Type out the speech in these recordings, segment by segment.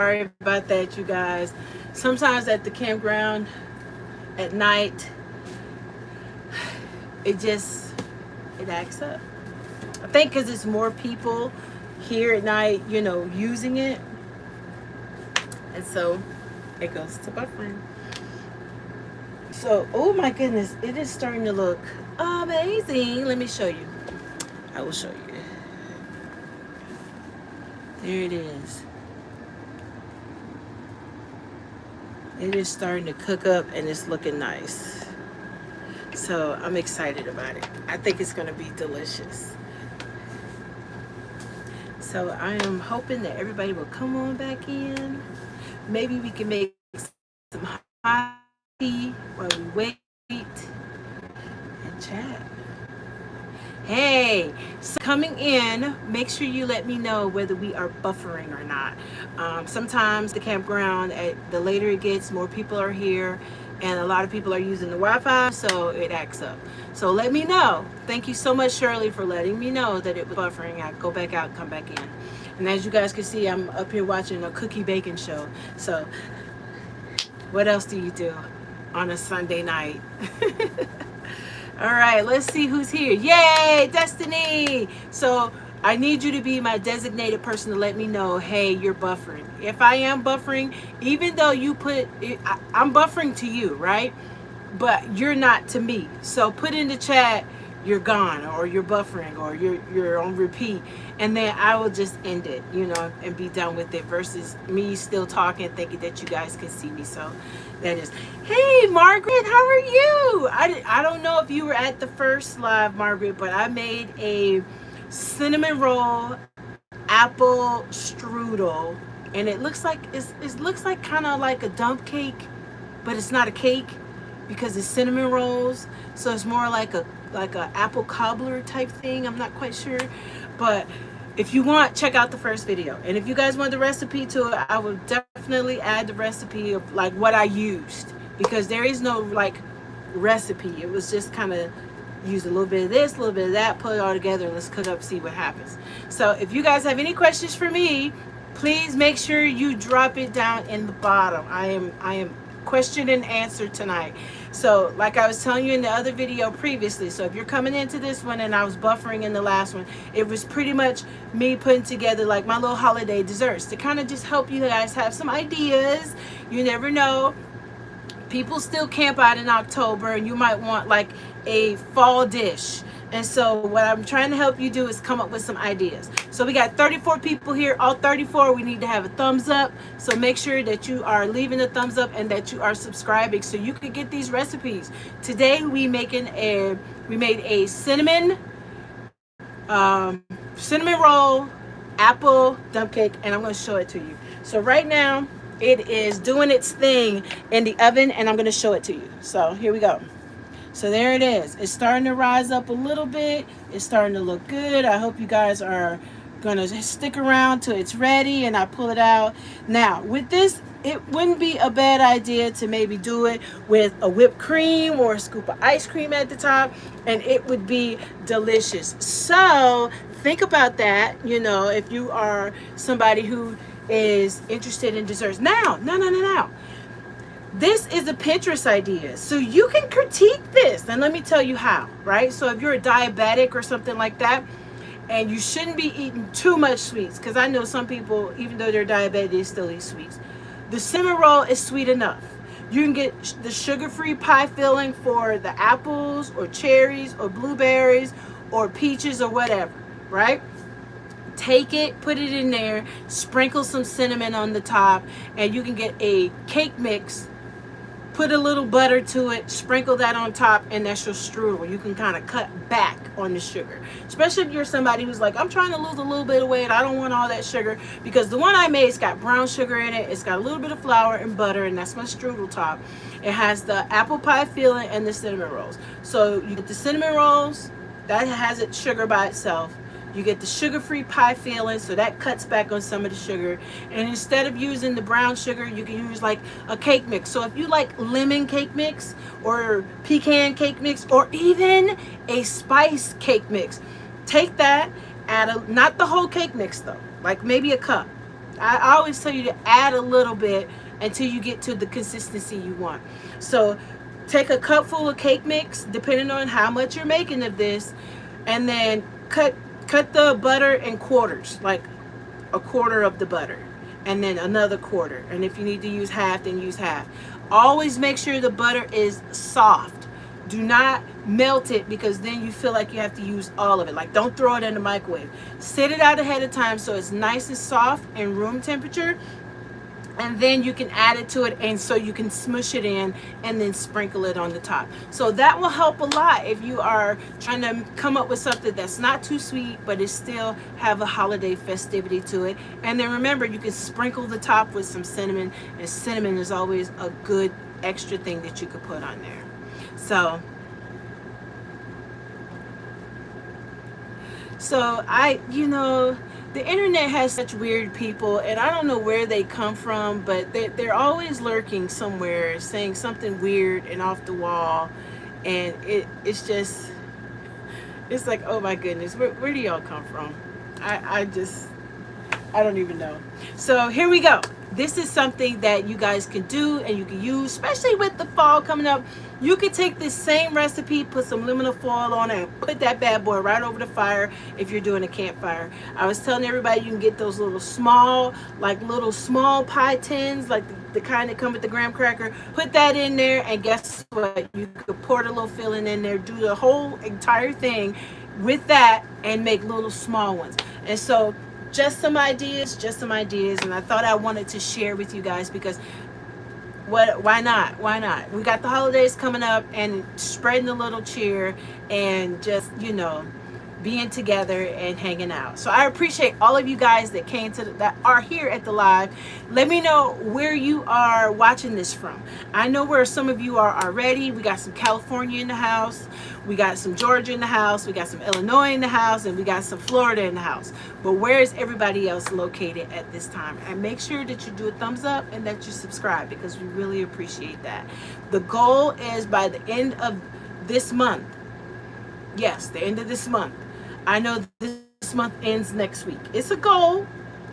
Sorry about that, you guys. Sometimes at the campground at night, it just it acts up. I think because it's more people here at night, using it, and so it goes to buffering. So, oh my goodness, it is starting to look amazing. Let me show you. I will show you. There it is. It is starting to cook up and it's looking nice. So I'm excited about it. I think it's going to be delicious. So I am hoping that everybody will come on back in. Maybe we can make some hot tea while we wait and chat. Hey, so coming in, make sure you let me know whether we are buffering or not. Sometimes the campground, the later it gets, more people are here, and a lot of people are using the Wi-Fi, so it acts up. So let me know. Thank you so much, Shirley, for letting me know that it was buffering. I go back out, come back in. And as you guys can see, I'm up here watching a cookie baking show. So what else do you do on a Sunday night? All right, let's see who's here. Yay, Destiny. So I need you to be my designated person to let me know, hey, you're buffering. If I am buffering, even though you put, I'm buffering to you, right? But you're not to me. So put in the chat, you're gone, or you're buffering, or you're on repeat, and then I will just end it, and be done with it, versus me still talking, thinking that you guys can see me. So that is, hey Margaret, how are you? I don't know if you were at the first live, Margaret, but I made a cinnamon roll apple strudel, and it looks like it looks like kind of like a dump cake, but it's not a cake because it's cinnamon rolls, so it's more like a apple cobbler type thing. I'm not quite sure, but if you want, check out the first video, and if you guys want the recipe to it, I will definitely add the recipe of like what I used, because there is no like recipe. It was just kind of use a little bit of this, a little bit of that, put it all together, and let's cook up, see what happens. So if you guys have any questions for me, please make sure you drop it down in the bottom. I am question and answer tonight. So like I was telling you in the other video previously, so if you're coming into this one and I was buffering in the last one, it was pretty much me putting together like my little holiday desserts to kind of just help you guys have some ideas. You never know, people still camp out in October, and you might want like a fall dish. And so what I'm trying to help you do is come up with some ideas. So we got 34 people here. All 34, we need to have a thumbs up. So make sure that you are leaving a thumbs up and that you are subscribing so you can get these recipes. Today we made a cinnamon roll apple dump cake, and I'm going to show it to you. So right now it is doing its thing in the oven, and I'm going to show it to you. So here we go. So there it is. It's starting to rise up a little bit. It's starting to look good. I hope you guys are going to stick around till it's ready and I pull it out. Now, with this, it wouldn't be a bad idea to maybe do it with a whipped cream or a scoop of ice cream at the top, and it would be delicious. So think about that, if you are somebody who is interested in desserts. Now. This is a Pinterest idea, so you can critique this, and let me tell you how, right? So if you're a diabetic or something like that, and you shouldn't be eating too much sweets, because I know some people, even though they're diabetic, they still eat sweets. The cinnamon roll is sweet enough. You can get the sugar-free pie filling for the apples or cherries or blueberries or peaches or whatever, right? Take it, put it in there, sprinkle some cinnamon on the top, and you can get a cake mix. Put a little butter to it, sprinkle that on top, and that's your strudel. You can kind of cut back on the sugar, especially if you're somebody who's like, I'm trying to lose a little bit of weight, I don't want all that sugar, because the one I made's got brown sugar in it, it's got a little bit of flour and butter, and that's my strudel top. It has the apple pie filling and the cinnamon rolls. So you get the cinnamon rolls, that has its sugar by itself. You get the sugar-free pie filling, so that cuts back on some of the sugar. And instead of using the brown sugar, you can use like a cake mix. So if you like lemon cake mix or pecan cake mix or even a spice cake mix, take that, add not the whole cake mix though, like maybe a cup. I always tell you to add a little bit until you get to the consistency you want. So take a cup full of cake mix, depending on how much you're making of this, and then cut the butter in quarters, like a quarter of the butter, and then another quarter. And if you need to use half, then use half. Always make sure the butter is soft. Do not melt it, because then you feel like you have to use all of it. Like, don't throw it in the microwave. Sit it out ahead of time so it's nice and soft and room temperature, and then you can add it to it, and so you can smush it in and then sprinkle it on the top. So that will help a lot if you are trying to come up with something that's not too sweet but it still have a holiday festivity to it. And then remember, you can sprinkle the top with some cinnamon, and cinnamon is always a good extra thing that you could put on there. So the internet has such weird people, and I don't know where they come from, but they're always lurking somewhere, saying something weird and off the wall, and it's just, it's like, oh my goodness, where do y'all come from? I don't even know. So here we go. This is something that you guys can do and you can use, especially with the fall coming up. You could take this same recipe, put some aluminum foil on it, and put that bad boy right over the fire if you're doing a campfire. I was telling everybody you can get those little small pie tins, like the kind that come with the graham cracker. Put that in there, and guess what? You could pour the little filling in there, do the whole entire thing with that, and make little small ones. And so just some ideas, and I thought I wanted to share with you guys, because why not? We got the holidays coming up, and spreading a little cheer, and just being together and hanging out. So I appreciate all of you guys that that are here at the live. Let me know where you are watching this from. I know where some of you are already. We got some California in the house, we got some Georgia in the house, we got some Illinois in the house, and we got some Florida in the house. But where is everybody else located at this time? And make sure that you do a thumbs up and that you subscribe, because we really appreciate that. The goal is by the end of this month. Yes, the end of this month. I know this month ends next week. It's a goal,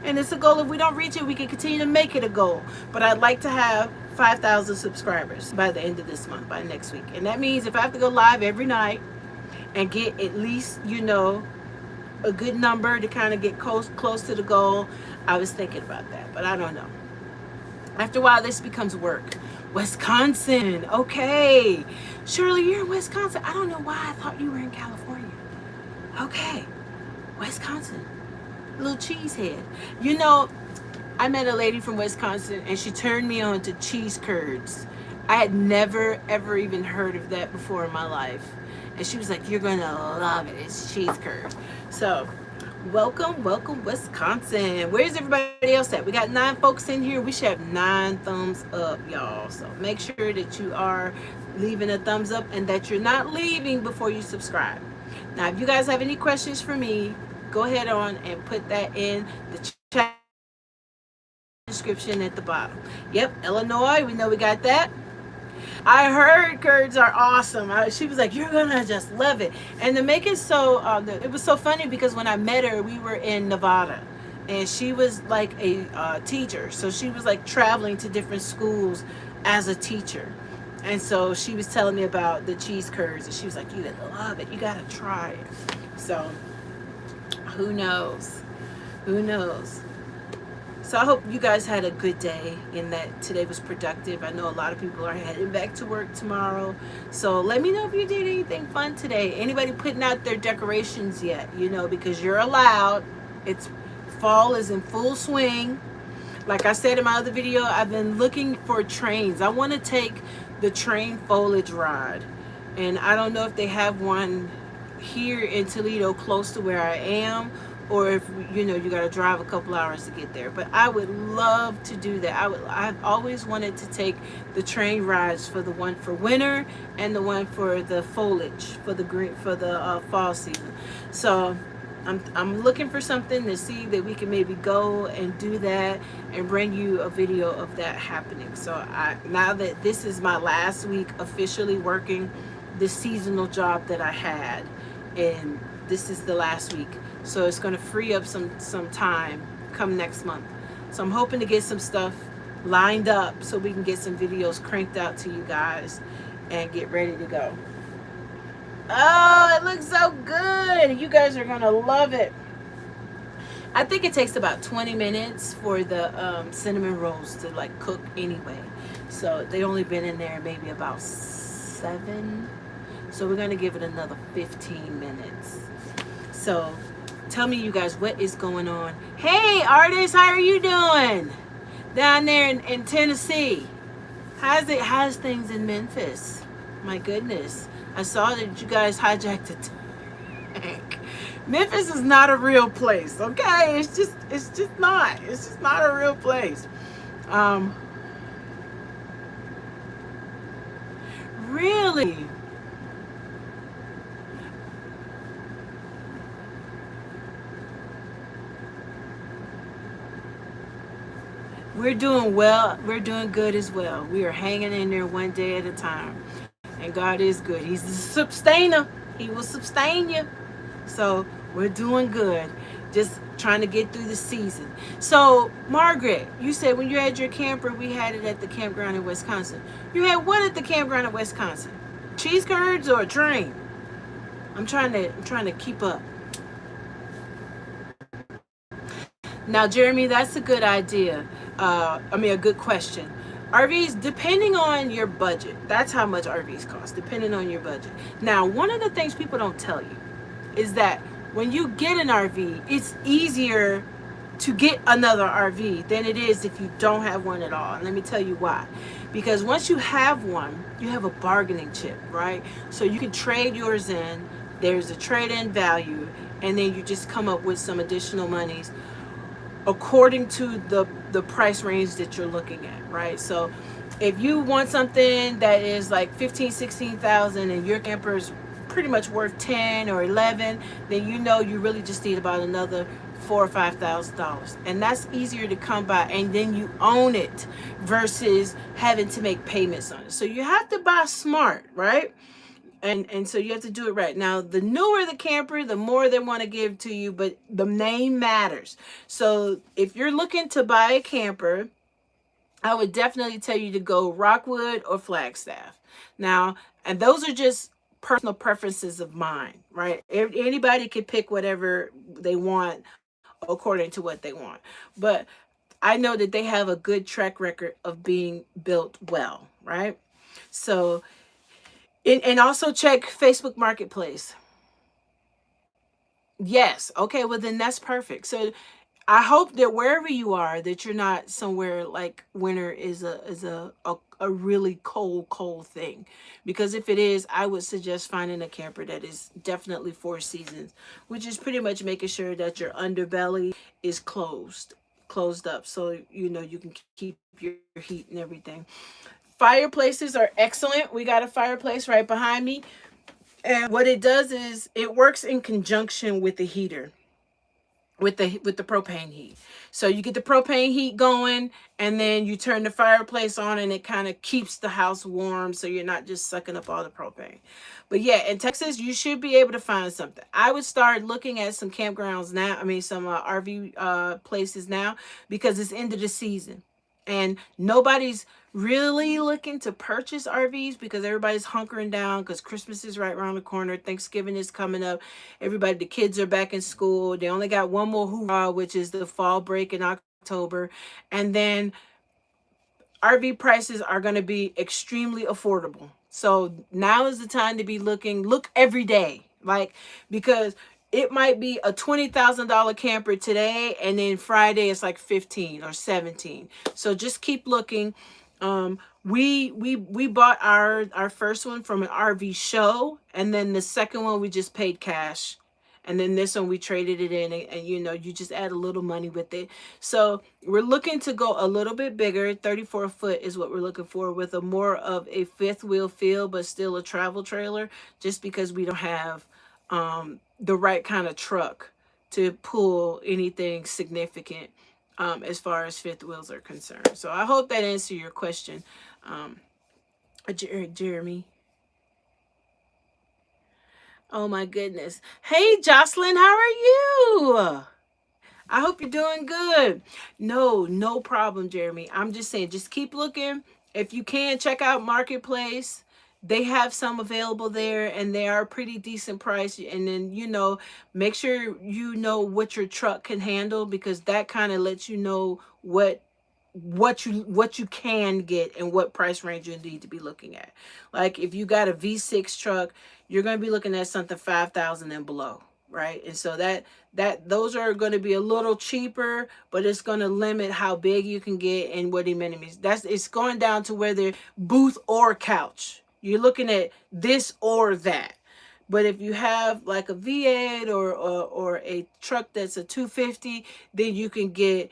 and it's a goal. If we don't reach it, we can continue to make it a goal. But I'd like to have 5,000 subscribers by the end of this month, by next week. And that means if I have to go live every night and get at least, a good number to kind of get close to the goal, I was thinking about that. But I don't know. After a while, this becomes work. Wisconsin. Okay. Shirley, you're in Wisconsin. I don't know why I thought you were in California. Okay, Wisconsin, little cheesehead. I met a lady from Wisconsin, and she turned me on to cheese curds. I had never, ever even heard of that before in my life. And she was like, you're going to love it. It's cheese curds. So, welcome, Wisconsin. Where's everybody else at? We got 9 folks in here. We should have 9 thumbs up, y'all. So, make sure that you are leaving a thumbs up, and that you're not leaving before you subscribe. Now, if you guys have any questions for me, go ahead on and put that in the chat description at the bottom. Yep, Illinois, we know we got that. I heard curds are awesome. She was like, you're gonna just love it. And to make it so, it was so funny, because when I met her, we were in Nevada, and she was like a teacher. So she was like traveling to different schools as a teacher. And so she was telling me about the cheese curds, and she was like, you gotta love it, you gotta try it. So who knows? So I hope you guys had a good day, and that today was productive. I know a lot of people are heading back to work tomorrow. So let me know if you did anything fun today. Anybody putting out their decorations yet? Because you're allowed. Fall is in full swing. Like I said in my other video, I've been looking for trains. I want to take the train foliage ride, and I don't know if they have one here in Toledo close to where I am, or if you got to drive a couple hours to get there. But I would love to do that. I've always wanted to take the train rides, for the one for winter and the one for the foliage, for the fall season. So I'm looking for something to see that we can maybe go and do that, and bring you a video of that happening. So now that this is my last week officially working the seasonal job that I had, and this is the last week, so it's going to free up some time come next month. So I'm hoping to get some stuff lined up so we can get some videos cranked out to you guys and get ready to go. Oh, it looks so good. You guys are going to love it. I think it takes about 20 minutes for the cinnamon rolls to like cook anyway. So they only been in there maybe about 7. So we're going to give it another 15 minutes. So tell me, you guys, what is going on? Hey, artists, how are you doing down there in Tennessee? How's things in Memphis? My goodness, I saw that you guys hijacked a tank. Memphis is not a real place, okay? It's just not a real place. Um, really, we're doing well. We're doing good as well. We are hanging in there one day at a time, and God is good. He's the sustainer. He will sustain you. So we're doing good. Just trying to get through the season. So, Margaret, you said when you had your camper, we had it at the campground in Wisconsin. You had what at the campground in Wisconsin? Cheese curds or a train? I'm trying to keep up. Now, Jeremy, that's a good idea. A good question. RVs, depending on your budget, that's how much RVs cost, depending on your budget. Now, one of the things people don't tell you is that when you get an RV, it's easier to get another RV than it is if you don't have one at all. And let me tell you why. Because once you have one, you have a bargaining chip, right? So you can trade yours in, there's a trade in value, and then you just come up with some additional monies according to the price range that you're looking at, right? So if you want something that is like 15, 16,000 and your camper is pretty much worth 10 or 11, then you know you really just need about another $4 or $5,000, and that's easier to come by, and then you own it versus having to make payments on it. So you have to buy smart, right? And so you have to do it right. Now, the newer the camper, the more they want to give to you, but the name matters. So if you're looking to buy a camper, I would definitely tell you to go Rockwood or Flagstaff. Now, and those are just personal preferences of mine, right? Anybody can pick whatever they want according to what they want. But I know that they have a good track record of being built well, right? So, and also check Facebook Marketplace. Yes. Okay. Well, then that's perfect. So I hope that wherever you are, that you're not somewhere like winter is a really cold thing, because if it is, I would suggest finding a camper that is definitely 4 seasons, which is pretty much making sure that your underbelly is closed up, so you know you can keep your heat and everything. Fireplaces are excellent. We got a fireplace right behind me, and what it does is it works in conjunction with the heater, with the propane heat. So you get the propane heat going, and then you turn the fireplace on, and it kind of keeps the house warm, so you're not just sucking up all the propane. But yeah, in Texas, you should be able to find something. I would start looking at some campgrounds now. I mean, some RV places now, because it's end of the season, and nobody's really looking to purchase RVs because everybody's hunkering down because Christmas is right around the corner, Thanksgiving is coming up, everybody, the kids are back in school. They only got one more hoorah, which is the fall break in October, and then RV prices are going to be extremely affordable. So now is the time to be looking. Look every day, like, because it might be a $20,000 camper today, and then Friday it's like 15 or 17. So just keep looking. We bought our first one from an RV show, and then the second one we just paid cash, and then this one we traded it in, and you know, you just add a little money with it. So we're looking to go a little bit bigger. 34 foot is what we're looking for, with a more of a fifth wheel feel, but still a travel trailer, just because we don't have the right kind of truck to pull anything significant as far as fifth wheels are concerned. So I hope that answers your question, um, Jeremy. Oh my goodness. Hey, Jocelyn, how are you? I hope you're doing good. No, no problem, Jeremy. I'm just saying, just keep looking. If you can, check out Marketplace. They have some available there, and they are pretty decent price. And then, make sure you know what your truck can handle, because that kind of lets you know what you can get and what price range you need to be looking at. Like if you got a V6 truck, you're going to be looking at something 5,000 and below, right? And so that those are going to be a little cheaper, but it's going to limit how big you can get and what amenities. That's it's going down to whether booth or couch. You're looking at this or that. But if you have like a V8 or a truck that's a 250, then you can get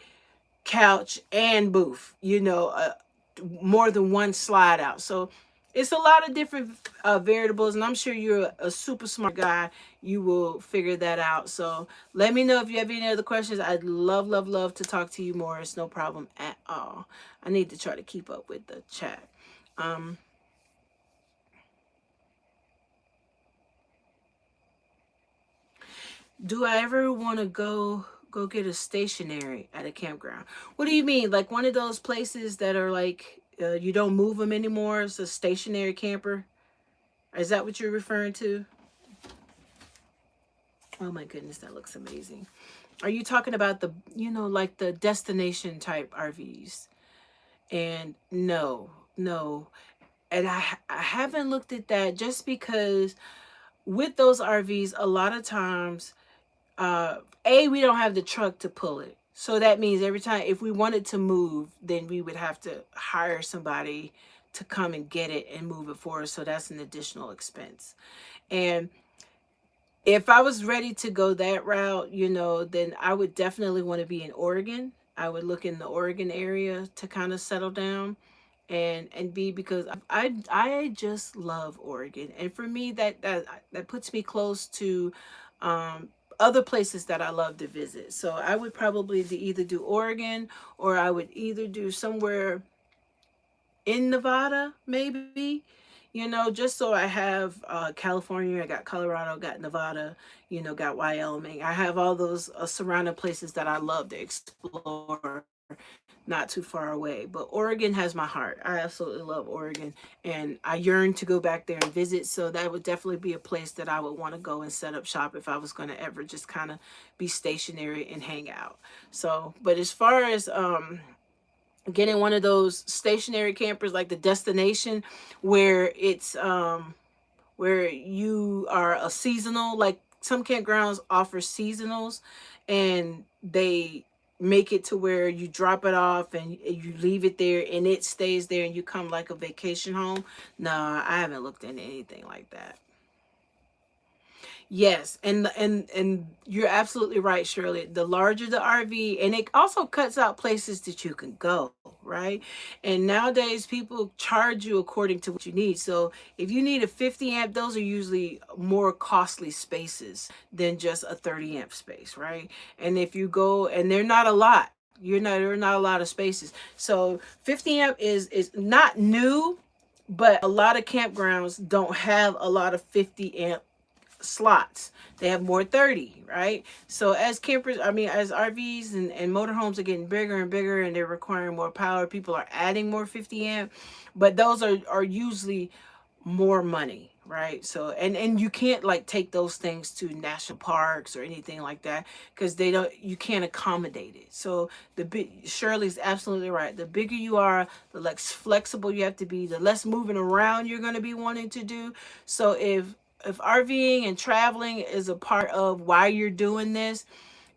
couch and booth, more than one slide out. So it's a lot of different variables, and I'm sure you're a super smart guy. You will figure that out. So let me know if you have any other questions. I'd love, love, love to talk to you more. It's no problem at all. I need to try to keep up with the chat. Um, do I ever want to go get a stationary at a campground? What do you mean? Like one of those places that are like you don't move them anymore? It's a stationary camper. Is that what you're referring to? Oh my goodness, that looks amazing. Are you talking about like the destination type RVs? And no, no. And I haven't looked at that, just because with those RVs, a lot of times, we don't have the truck to pull it. So that means every time, if we wanted to move, then we would have to hire somebody to come and get it and move it for us. So that's an additional expense. And if I was ready to go that route, then I would definitely want to be in Oregon. I would look in the Oregon area to kind of settle down and be, because I just love Oregon. And for me, that puts me close to other places that I love to visit. So I would probably either do Oregon, or I would either do somewhere in Nevada, maybe, just so I have California, I got Colorado, got Nevada, got Wyoming. I have all those surrounding places that I love to explore, not too far away. But Oregon has my heart. I absolutely love Oregon, and I yearn to go back there and visit. So that would definitely be a place that I would want to go and set up shop if I was going to ever just kind of be stationary and hang out. So, but as far as getting one of those stationary campers, like the destination, where it's where you are a seasonal, like some campgrounds offer seasonals, and they make it to where you drop it off and you leave it there and it stays there and you come like a vacation home. No, I haven't looked into anything like that. Yes, and you're absolutely right, Shirley. The larger the RV, and it also cuts out places that you can go, right? And nowadays people charge you according to what you need. So if you need a 50 amp, those are usually more costly spaces than just a 30 amp space, right? And if you go, and they're not a lot, there are not a lot of spaces. So 50 amp is not new, but a lot of campgrounds don't have a lot of 50 amp slots. They have more 30, right? So as campers, I mean, as RVs and motorhomes are getting bigger and bigger and they're requiring more power, people are adding more 50 amp, but those are usually more money, right? So and you can't like take those things to national parks or anything like that, because you can't accommodate it. So Shirley's absolutely right. The bigger you are, the less flexible you have to be, the less moving around you're going to be wanting to do. So if RVing and traveling is a part of why you're doing this,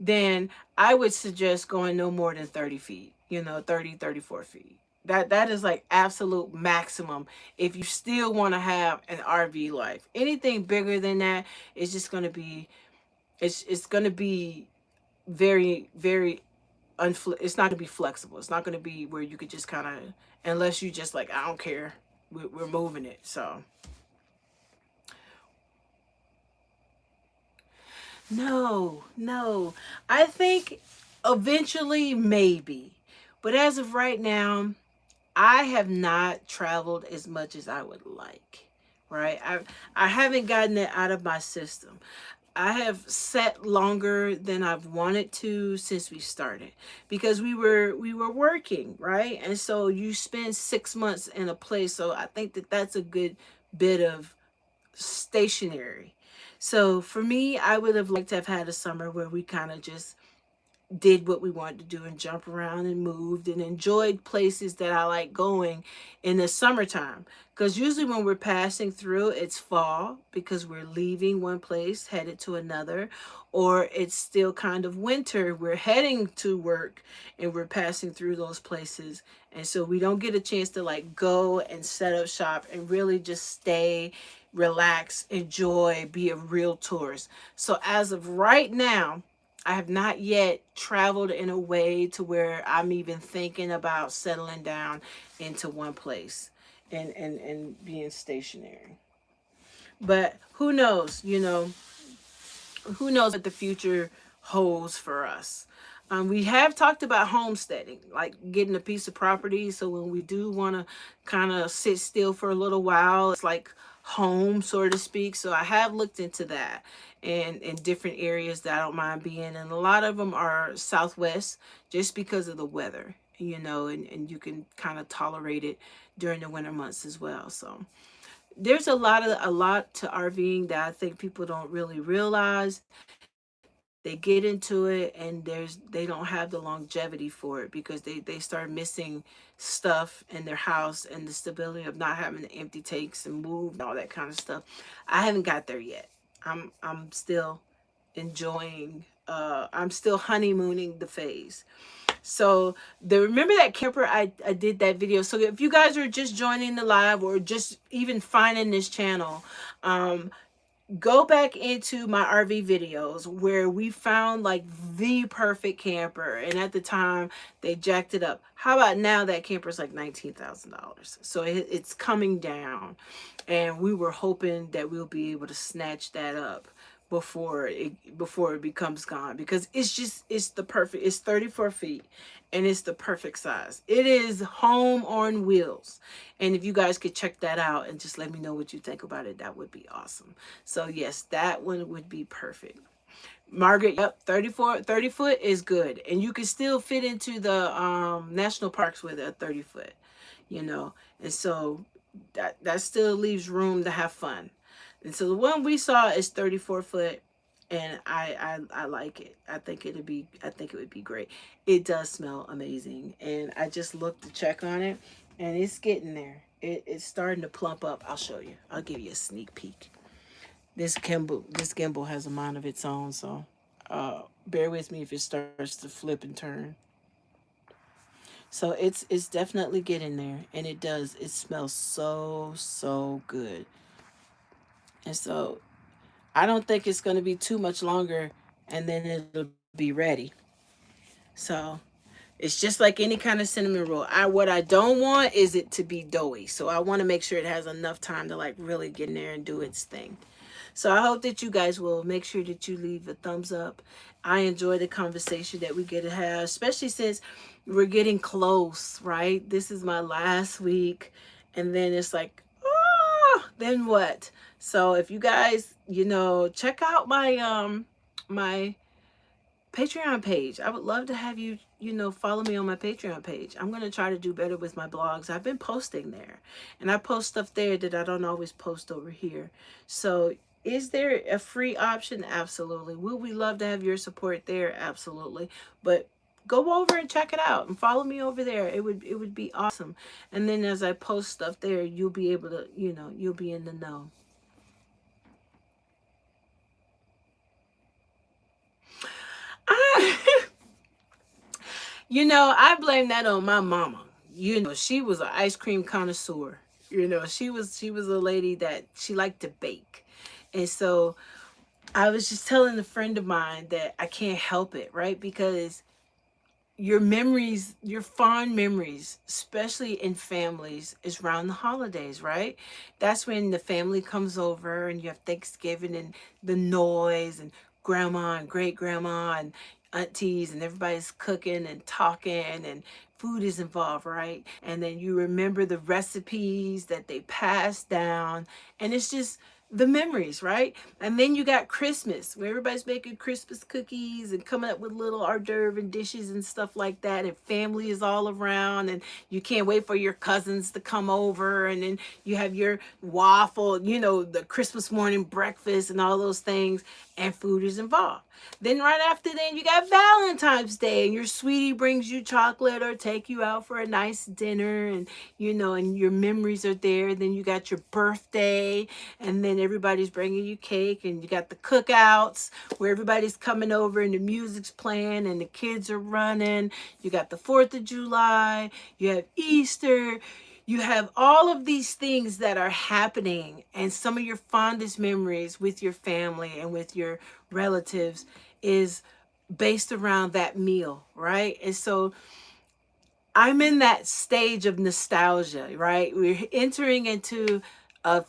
then I would suggest going no more than 30 feet, 30, 34 feet. That is like absolute maximum if you still want to have an RV life. Anything bigger than that is just going to be, it's going to be very, very it's not going to be flexible. It's not going to be where you could just kind of, unless you just like, I don't care, we're moving it. So no, no. I think eventually, maybe. But as of right now, I have not traveled as much as I would like. Right? I haven't gotten it out of my system. I have set longer than I've wanted to since we started, because we were working, right? And so you spend 6 months in a place, so I think that that's a good bit of stationary. So for me, I would have liked to have had a summer where we kind of just did what we wanted to do and jump around and moved and enjoyed places that I like going in the summertime. Because usually when we're passing through, it's fall because we're leaving one place, headed to another, or it's still kind of winter. We're heading to work and we're passing through those places. And so we don't get a chance to like go and set up shop and really just stay, relax, enjoy, be a real tourist. So as of right now, I have not yet traveled in a way to where I'm even thinking about settling down into one place and being stationary. But who knows, who knows what the future holds for us. We have talked about homesteading, like getting a piece of property. So when we do want to kind of sit still for a little while, it's like home, so to speak. So I have looked into that and in different areas that I don't mind being. And a lot of them are Southwest just because of the weather, and you can kind of tolerate it during the winter months as well. So there's a lot to RVing that I think people don't really realize. They get into it and they don't have the longevity for it because they start missing stuff in their house and the stability of not having the empty tanks and move and all that kind of stuff. I haven't got there yet. I'm still enjoying, I'm still honeymooning the phase. So the remember that camper, I did that video. So if you guys are just joining the live or just even finding this channel, go back into my RV videos where we found like the perfect camper, and at the time they jacked it up. How about now that camper's like $19,000? So it's coming down, and we were hoping that we'll be able to snatch that up before it becomes gone, because it's the perfect, it's 34 feet and it's the perfect size. It is home on wheels. And if you guys could check that out and just let me know what you think about it, that would be awesome. So yes, that one would be perfect. Margaret, yep, 30 foot is good. And you can still fit into the national parks with a 30 foot, you know. And so that still leaves room to have fun. And so the one we saw is 34 foot, and I like it. I think it would be great. It does smell amazing. And I just looked to check on it, and it's getting there. It's starting to plump up. I'll show you. I'll give you a sneak peek. This gimbal has a mind of its own, so bear with me if it starts to flip and turn. So it's definitely getting there, and it does. It smells so good. And so I don't think it's going to be too much longer, and then it'll be ready. So it's just like any kind of cinnamon roll. What I don't want is it to be doughy. So I want to make sure it has enough time to like really get in there and do its thing. So I hope that you guys will make sure that you leave a thumbs up. I enjoy the conversation that we get to have, especially since we're getting close, right? This is my last week, and then it's like, oh, then what? So if you guys, check out my Patreon page. I would love to have you, follow me on my Patreon page. I'm going to try to do better with my blogs. I've been posting there, and I post stuff there that I don't always post over here. So is there a free option? Absolutely. Would we love to have your support there? Absolutely. But go over and check it out and follow me over there. It would be awesome. And then as I post stuff there, you'll be able to, you'll be in the know. I blame that on my mama. She was an ice cream connoisseur. She was a lady that she liked to bake. And so I was just telling a friend of mine that I can't help it, right? Because your memories, your fond memories, especially in families, is around the holidays, right? That's when the family comes over and you have Thanksgiving and the noise and grandma and great grandma and aunties and everybody's cooking and talking and food is involved, right? And then you remember the recipes that they passed down, and it's just the memories, right? And then you got Christmas, where everybody's making Christmas cookies and coming up with little hors d'oeuvre and dishes and stuff like that. And family is all around, and you can't wait for your cousins to come over. And then you have your waffle, the Christmas morning breakfast and all those things, and food is involved. Then right after then you got Valentine's Day, and your sweetie brings you chocolate or take you out for a nice dinner, and and your memories are there. Then you got your birthday, and then everybody's bringing you cake, and you got the cookouts where everybody's coming over and the music's playing and the kids are running. You got the 4th of July, you have Easter, you have all of these things that are happening, and some of your fondest memories with your family and with your relatives is based around that meal, right? And so I'm in that stage of nostalgia, right? We're entering into a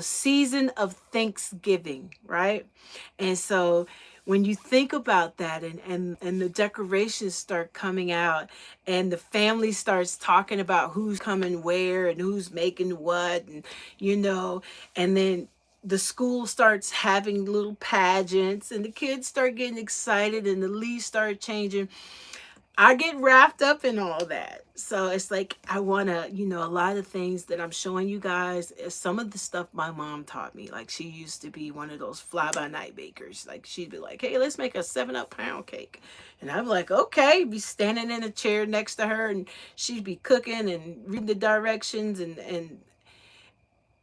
season of Thanksgiving, right? And so when you think about that, and the decorations start coming out, and the family starts talking about who's coming where and who's making what, and and then the school starts having little pageants, and the kids start getting excited, and the leaves start changing. I get wrapped up in all that. So it's like I want to, a lot of things that I'm showing you guys is some of the stuff my mom taught me. Like, she used to be one of those fly-by-night bakers. Like, she'd be like, hey, let's make a 7-Up pound cake. And I'm like, okay, be standing in a chair next to her, and she'd be cooking and reading the directions, and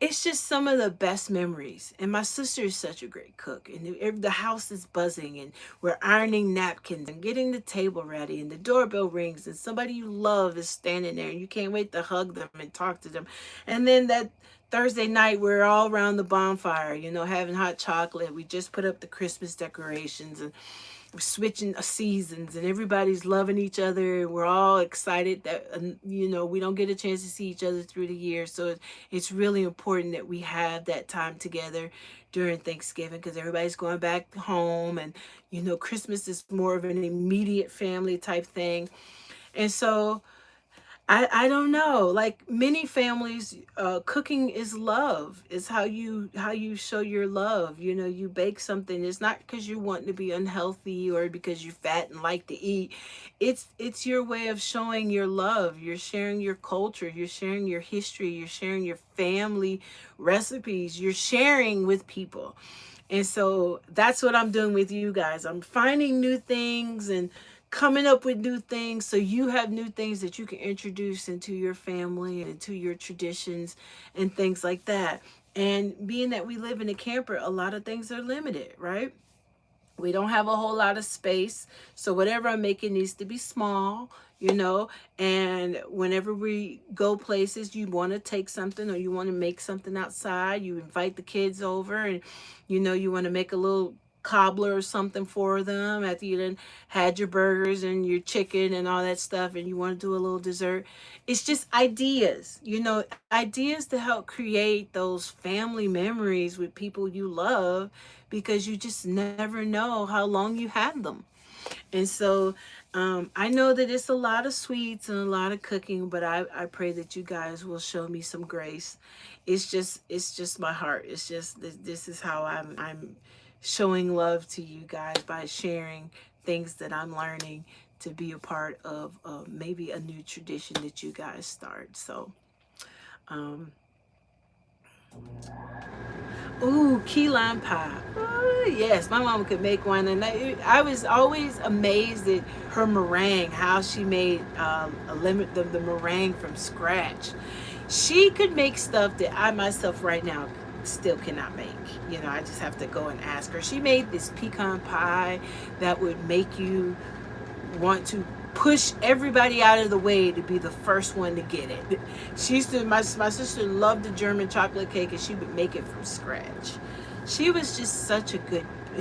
it's just some of the best memories. And my sister is such a great cook, and the house is buzzing, and we're ironing napkins and getting the table ready, and the doorbell rings, and somebody you love is standing there, and you can't wait to hug them and talk to them. And then that Thursday night, we're all around the bonfire, having hot chocolate. We just put up the Christmas decorations, and we're switching seasons, and everybody's loving each other, and we're all excited that we don't get a chance to see each other through the year. So it's really important that we have that time together during Thanksgiving, because everybody's going back home, and Christmas is more of an immediate family type thing. And so I don't know. Like many families, cooking is love. It's how you show your love. You bake something. It's not because you want to be unhealthy or because you're fat and like to eat. It's your way of showing your love. You're sharing your culture. You're sharing your history. You're sharing your family recipes. You're sharing with people. And so that's what I'm doing with you guys. I'm finding new things and coming up with new things, so you have new things that you can introduce into your family and into your traditions and things like that. And being that we live in a camper, a lot of things are limited, right? We don't have a whole lot of space. So whatever I'm making needs to be small, and whenever we go places, you want to take something or you want to make something outside, you invite the kids over, and you want to make a little cobbler or something for them after you done had your burgers and your chicken and all that stuff, and you want to do a little dessert. It's just ideas, ideas to help create those family memories with people you love, because you just never know how long you had them. And so I know that it's a lot of sweets and a lot of cooking, but I pray that you guys will show me some grace. It's just my heart. It's just this is how I'm showing love to you guys, by sharing things that I'm learning to be a part of maybe a new tradition that you guys start. So um, ooh, key lime pie. Oh, yes, my mama could make one, and I was always amazed at her meringue, how she made the meringue from scratch. She could make stuff that I myself right now still cannot make. I just have to go and ask her. She made this pecan pie that would make you want to push everybody out of the way to be the first one to get it. She used to, my sister loved the German chocolate cake, and she would make it from scratch. She was just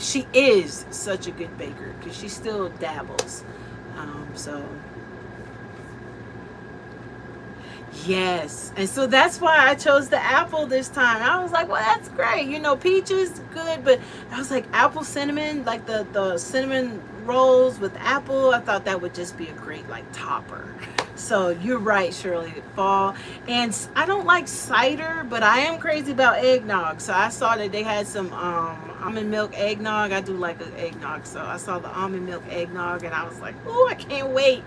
she is such a good baker, because she still dabbles. So yes, and so that's why I chose the apple this time. I was like, well, that's great. Peaches, good, but I was like, apple cinnamon, like the cinnamon rolls with apple. I thought that would just be a great like topper. So you're right, Shirley. Fall, and I don't like cider, but I am crazy about eggnog. So I saw that they had some almond milk eggnog. I do like an eggnog, so I saw the almond milk eggnog, and I was like, oh, I can't wait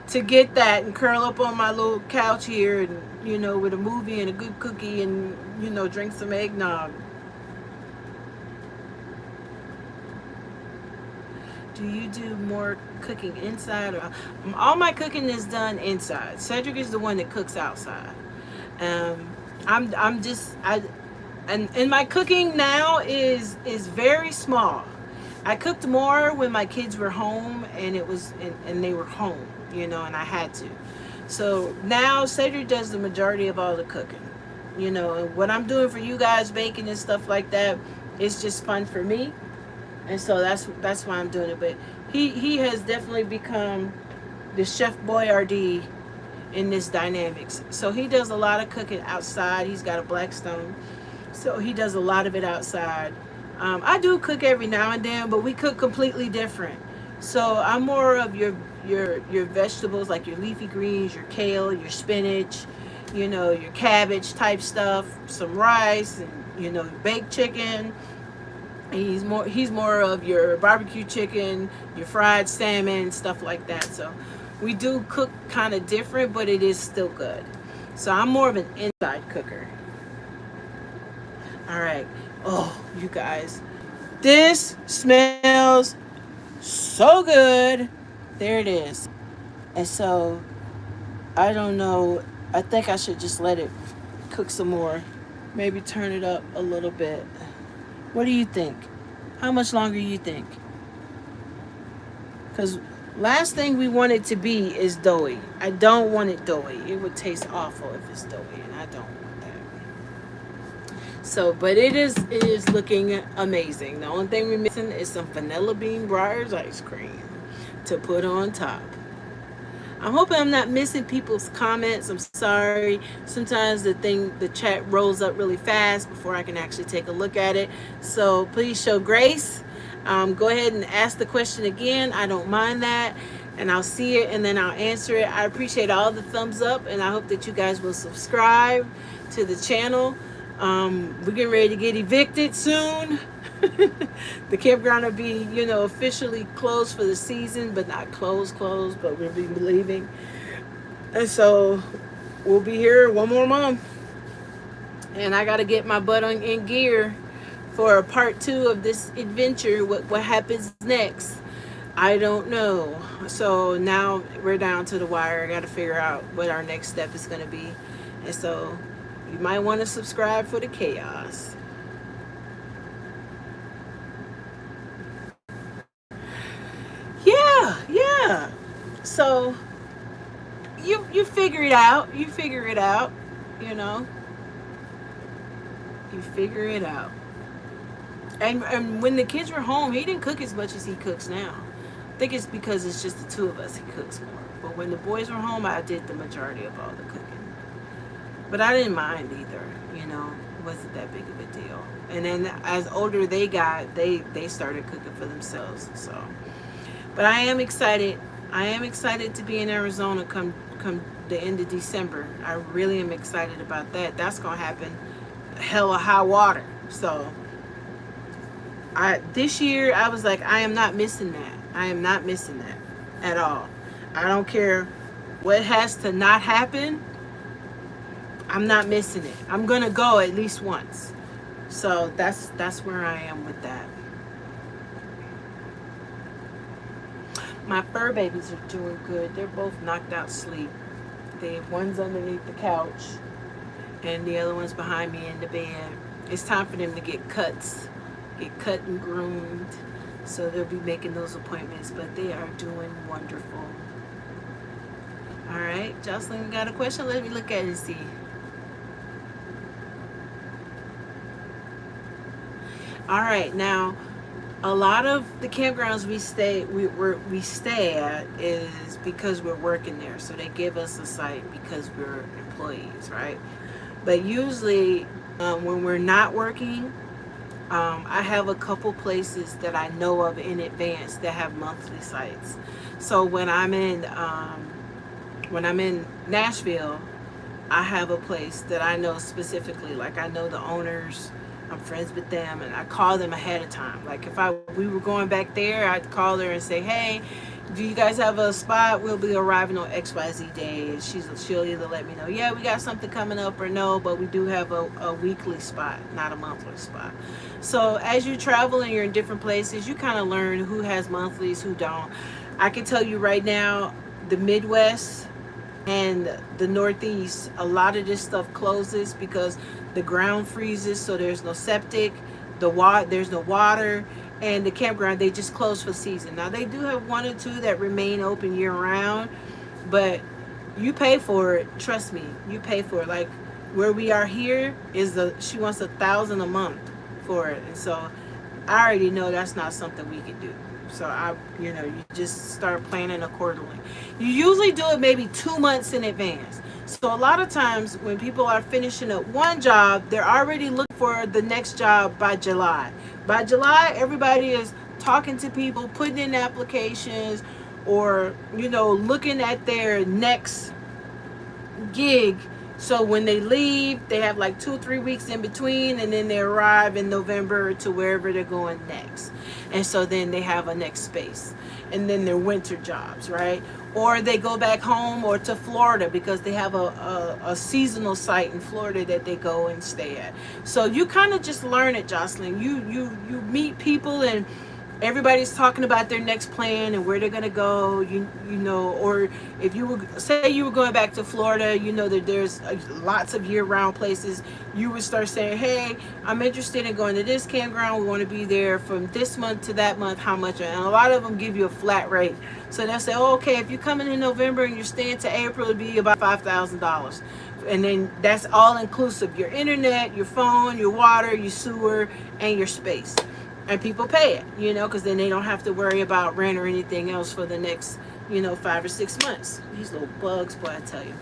to get that and curl up on my little couch here, and with a movie and a good cookie, and drink some eggnog. Do you do more cooking inside or all my cooking is done inside? Cedric is the one that cooks outside. Um, I'm just I and my cooking now is very small. I cooked more when my kids were home and and they were home, and I had to. So now Cedric does the majority of all the cooking. And what I'm doing for you guys, baking and stuff like that, it's just fun for me, and so that's why I'm doing it. But he has definitely become the chef boyardee in this dynamics. So he does a lot of cooking outside. He's got a Blackstone, so he does a lot of it outside. I do cook every now and then, but we cook completely different. So I'm more of your vegetables, like your leafy greens, your kale, your spinach, your cabbage type stuff, some rice, and baked chicken. He's more of your barbecue chicken, your fried salmon, stuff like that. So we do cook kind of different, but it is still good. So I'm more of an inside cooker. All right. Oh, you guys, this smells so good. There it is. And so I don't know. I think I should just let it cook some more. Maybe turn it up a little bit. What do you think? How much longer do you think? Because last thing we want it to be is doughy. I don't want it doughy. It would taste awful if it's doughy, and I don't want that. So, but it is looking amazing. The only thing we're missing is some vanilla bean Breyers ice cream to put on top. I'm hoping I'm not missing people's comments. I'm sorry. Sometimes the chat rolls up really fast before I can actually take a look at it. So please show grace. Go ahead and ask the question again. I don't mind that. And I'll see it and then I'll answer it. I appreciate all the thumbs up, and I hope that you guys will subscribe to the channel. We're getting ready to get evicted soon. The campground will be, officially closed for the season, but not closed, but we'll be leaving. And so we'll be here one more month. And I got to get my butt in gear for part 2 of this adventure. What happens next? I don't know. So now we're down to the wire. I got to figure out what our next step is going to be. And so you might want to subscribe for the chaos. Yeah. So you figure it out. You figure it out. You know. You figure it out. And when the kids were home, he didn't cook as much as he cooks now. I think it's because it's just the two of us. He cooks more. But when the boys were home, I did the majority of all the cooking. But I didn't mind either. It wasn't that big of a deal. And then as older they got, they started cooking for themselves. So, but I am excited. I am excited to be in Arizona come the end of December. I really am excited about that. That's gonna happen. Hella high water. So this year I was like, I am not missing that. I am not missing that at all. I don't care what has to not happen. I'm not missing it. I'm gonna go at least once. So that's where I am with that. My fur babies are doing good. They're both knocked out sleep. One's underneath the couch and the other one's behind me in the bed. It's time for them to get cut and groomed. So they'll be making those appointments, but they are doing wonderful. All right, Jocelyn got a question. Let me look at it and see. All right, now a lot of the campgrounds we stay at is because we're working there, so they give us a site because we're employees, right? But usually when we're not working, I have a couple places that I know of in advance that have monthly sites. So when I'm in When I'm in Nashville, I have a place that I know specifically. Like I know the owners, I'm friends with them, and I call them ahead of time. Like if we were going back there, I'd call her and say, "Hey, do you guys have a spot? We'll be arriving on XYZ day." And she'll either let me know, "Yeah, we got something coming up," or "No, but we do have a weekly spot, not a monthly spot." So as you travel and you're in different places, you kind of learn who has monthlies, who don't. I can tell you right now, the Midwest and the Northeast, a lot of this stuff closes because the ground freezes, so there's no septic, there's no water, and the campground, they just close for season. Now they do have one or two that remain open year round, but you pay for it. Trust me, you pay for it. Like where we are here is she wants 1,000 a month for it, and so I already know that's not something we can do. So you just start planning accordingly. You usually do it maybe 2 months in advance. So a lot of times when people are finishing up one job, they're already looking for the next job by July. By July, everybody is talking to people, putting in applications, or looking at their next gig. So when they leave, they have like 2 or 3 weeks in between, and then they arrive in November to wherever they're going next. And so then they have a next space, and then their winter jobs, right? Or they go back home or to Florida because they have a seasonal site in Florida that they go and stay at. So you kind of just learn it, Jocelyn. You meet people, and everybody's talking about their next plan and where they're going to go, or if you were, say you were going back to Florida, that there's lots of year-round places. You would start saying, "Hey, I'm interested in going to this campground. We want to be there from this month to that month. How much?" And a lot of them give you a flat rate. So they'll say, "Oh, okay, if you're coming in November and you're staying to April, it'll be about $5,000. And then that's all inclusive: your internet, your phone, your water, your sewer, and your space. And people pay it, because then they don't have to worry about rent or anything else for the next, 5 or 6 months. These little bugs, boy, I tell you.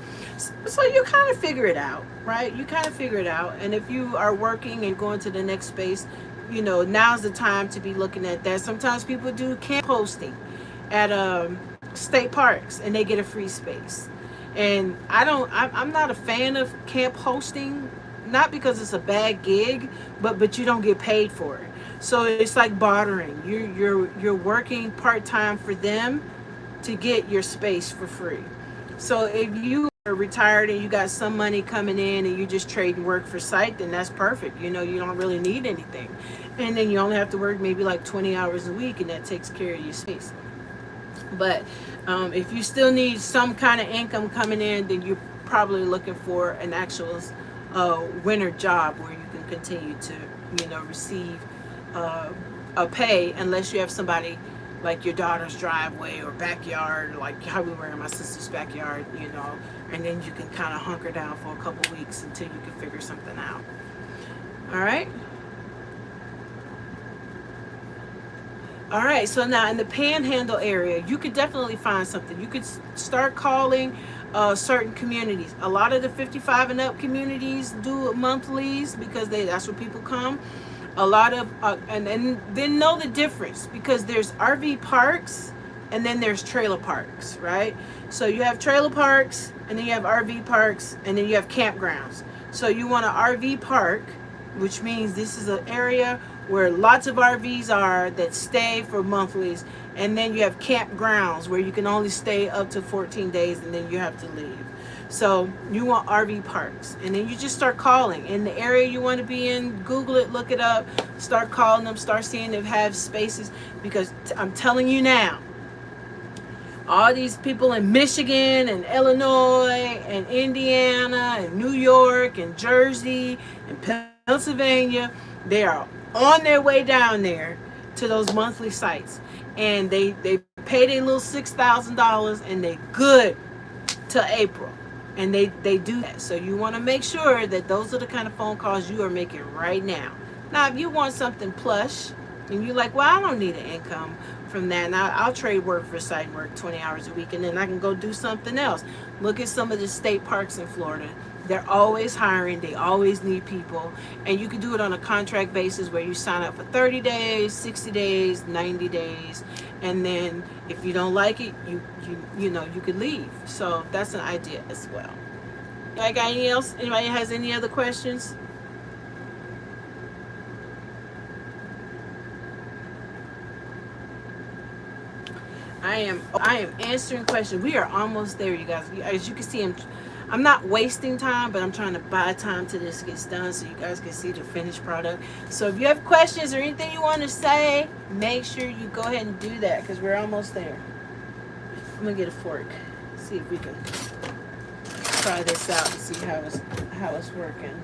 So you kind of figure it out, right? You kind of figure it out. And if you are working and going to the next space, now's the time to be looking at that. Sometimes people do camp hosting at state parks, and they get a free space. And I'm not a fan of camp hosting, not because it's a bad gig, but you don't get paid for it. So it's like bartering. You're working part-time for them to get your space for free. So if you are retired and you got some money coming in and you just trading work for sight, then that's perfect. You don't really need anything. And then you only have to work maybe like 20 hours a week, and that takes care of your space. But if you still need some kind of income coming in, then you're probably looking for an actual winter job where you can continue to receive a pay, unless you have somebody like your daughter's driveway or backyard, like how we were in my sister's backyard, and then you can kind of hunker down for a couple weeks until you can figure something out. All right, so now in the Panhandle area, you could definitely find something. You could start calling certain communities. A lot of the 55 and up communities do monthlies because that's where people come. A lot of and then know the difference, because there's RV parks and then there's trailer parks, right? So you have trailer parks, and then you have RV parks, and then you have campgrounds. So you want an RV park, which means this is an area where lots of RVs are that stay for monthlies, and then you have campgrounds where you can only stay up to 14 days and then you have to leave. So you want RV parks, and then you just start calling in the area you want to be in. Google it, look it up, start calling them, start seeing if they have spaces, because I'm telling you now, all these people in Michigan and Illinois and Indiana and New York and Jersey and Pennsylvania, they are on their way down there to those monthly sites, and they pay their little $6,000 and they good till April. And they do that. So you want to make sure that those are the kind of phone calls you are making right now. Now, if you want something plush and you're like, "Well, I don't need an income," from that. And I'll trade work for site work, 20 hours a week, and then I can go do something else. Look at some of the state parks in Florida. They're always hiring, they always need people. And you can do it on a contract basis where you sign up for 30 days, 60 days, 90 days. And then if you don't like it, you know, you could leave. So that's an idea as well. I got any else? Anybody has any other questions? I am answering questions. We are almost there, you guys. As you can see, I'm not wasting time, but I'm trying to buy time till this gets done so you guys can see the finished product. So if you have questions or anything you want to say, make sure you go ahead and do that because we're almost there. I'm gonna get a fork. See if we can try this out and see how it's working.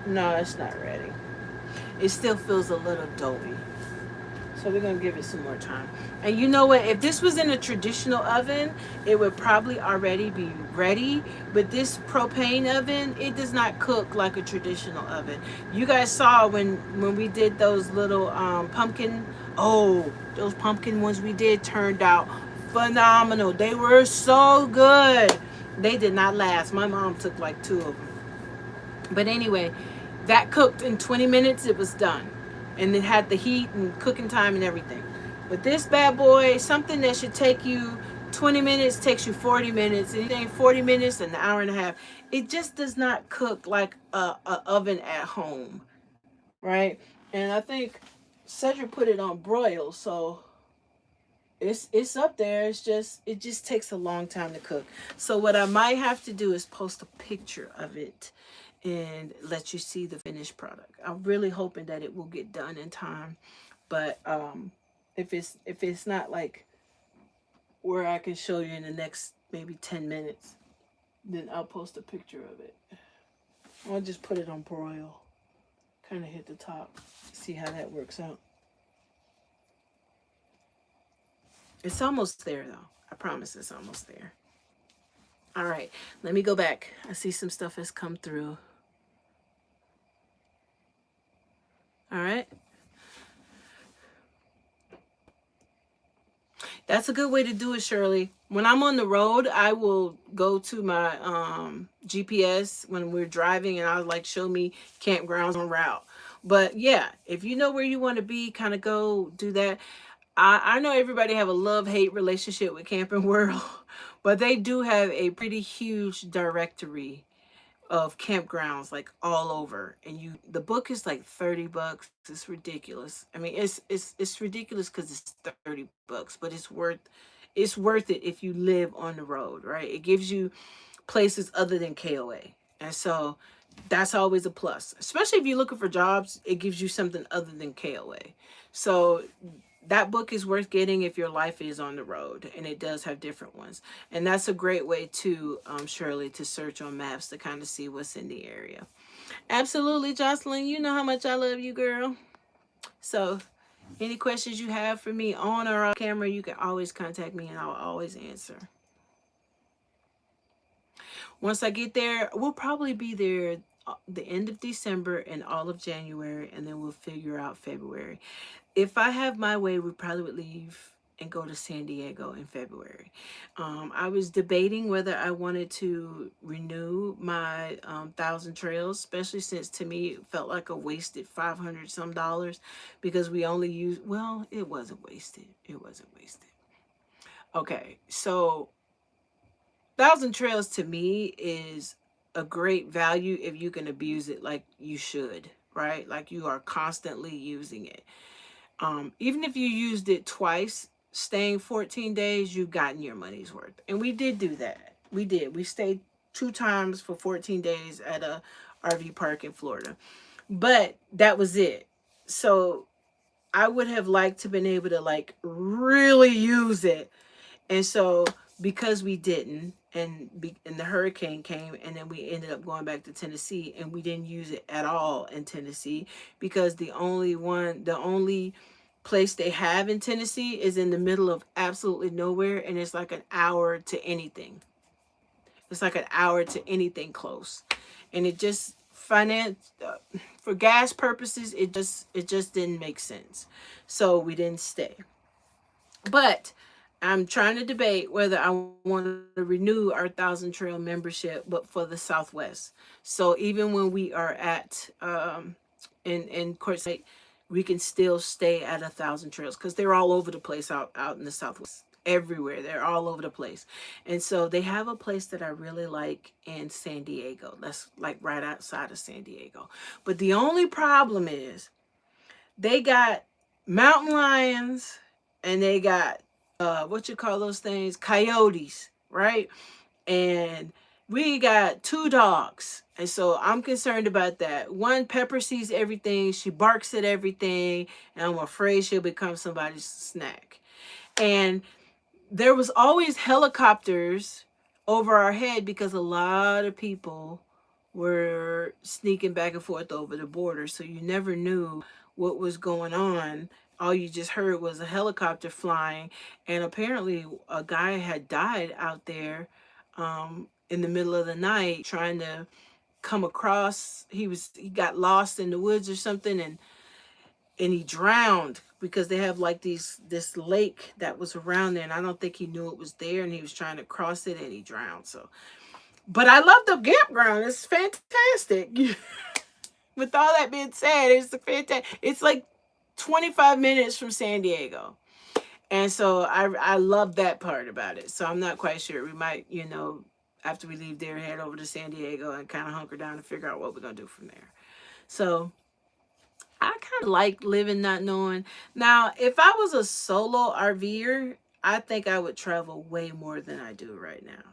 No, it's not ready. It still feels a little doughy. So we're going to give it some more time. And you know what? If this was in a traditional oven, it would probably already be ready. But this propane oven, it does not cook like a traditional oven. You guys saw when we did those little pumpkin. Oh, those pumpkin ones we did turned out phenomenal. They were so good. They did not last. My mom took like two of them. But anyway, that cooked in 20 minutes. It was done. And it had the heat and cooking time and everything. But this bad boy, something that should take you 20 minutes takes you 40 minutes. Anything 40 minutes, an hour and a half. It just does not cook like a oven at home, right? And I think Cedric put it on broil, so it's up there. It just takes a long time to cook. So what I might have to do is post a picture of it and let you see the finished product. I'm really hoping that it will get done in time. But if it's not like where I can show you in the next maybe 10 minutes, then I'll post a picture of it. I'll just put it on broil. Kind of hit the top. See how that works out. It's almost there though. I promise it's almost there. All right, let me go back. I see some stuff has come through. All right. That's a good way to do it, Shirley. When I'm on the road, I will go to my GPS when we're driving and I'll like show me campgrounds on route. But yeah, if you know where you want to be, kind of go do that. I know everybody have a love-hate relationship with Camping World, but they do have a pretty huge directory of campgrounds like all over, and the book is like $30. It's ridiculous. I mean, it's ridiculous because it's $30, but it's worth it if you live on the road, right? It gives you places other than KOA, and so that's always a plus, especially if you're looking for jobs. It gives you something other than KOA. So that book is worth getting if your life is on the road, and it does have different ones. And that's a great way to Shirley, to search on maps to kind of see what's in the area. Absolutely, Jocelyn, you know how much I love you, girl. So any questions you have for me on or off camera, you can always contact me and I'll always answer. Once I get there, we'll probably be there the end of December and all of January, and then we'll figure out February. If I have my way, we probably would leave and go to San Diego in February. I was debating whether I wanted to renew my Thousand Trails, especially since to me it felt like a wasted 500 some dollars because we only used, well, it wasn't wasted. It wasn't wasted. Okay, so Thousand Trails to me is a great value if you can abuse it like you should, right? Like you are constantly using it. Even if you used it twice, staying 14 days, you've gotten your money's worth. And we did do that. We did. We stayed 2 times for 14 days at a RV park in Florida. But that was it. So I would have liked to been able to like really use it. And so because we didn't, and the hurricane came, and then we ended up going back to Tennessee, and we didn't use it at all in Tennessee because the only place they have in Tennessee is in the middle of absolutely nowhere, and it's like an hour to anything. It's like an hour to anything close. and it just for gas purposes, it just didn't make sense. So we didn't stay. But I'm trying to debate whether I want to renew our Thousand Trail membership, but for the Southwest. So even when we are at in Quartzsite, we can still stay at 1,000 Trails because they're all over the place out in the Southwest. Everywhere, they're all over the place. And so they have a place that I really like in San Diego. That's like right outside of San Diego. But the only problem is they got mountain lions, and they got what you call those things, coyotes, right? And we got two dogs, and so I'm concerned about that. One, Pepper sees everything, she barks at everything, and I'm afraid she'll become somebody's snack. And there was always helicopters over our head because a lot of people were sneaking back and forth over the border, so you never knew what was going on. All you just heard was a helicopter flying, and apparently a guy had died out there in the middle of the night trying to come across. He got lost in the woods or something, and he drowned because they have like this lake that was around there, and I don't think he knew it was there, and he was trying to cross it and he drowned. So, but I love the campground. It's fantastic. With all that being said, it's a fantastic. It's like 25 minutes from San Diego. And so I love that part about it. So I'm not quite sure. We might, after we leave there, head over to San Diego and kind of hunker down and figure out what we're going to do from there. So I kind of like living not knowing. Now, if I was a solo RVer, I think I would travel way more than I do right now.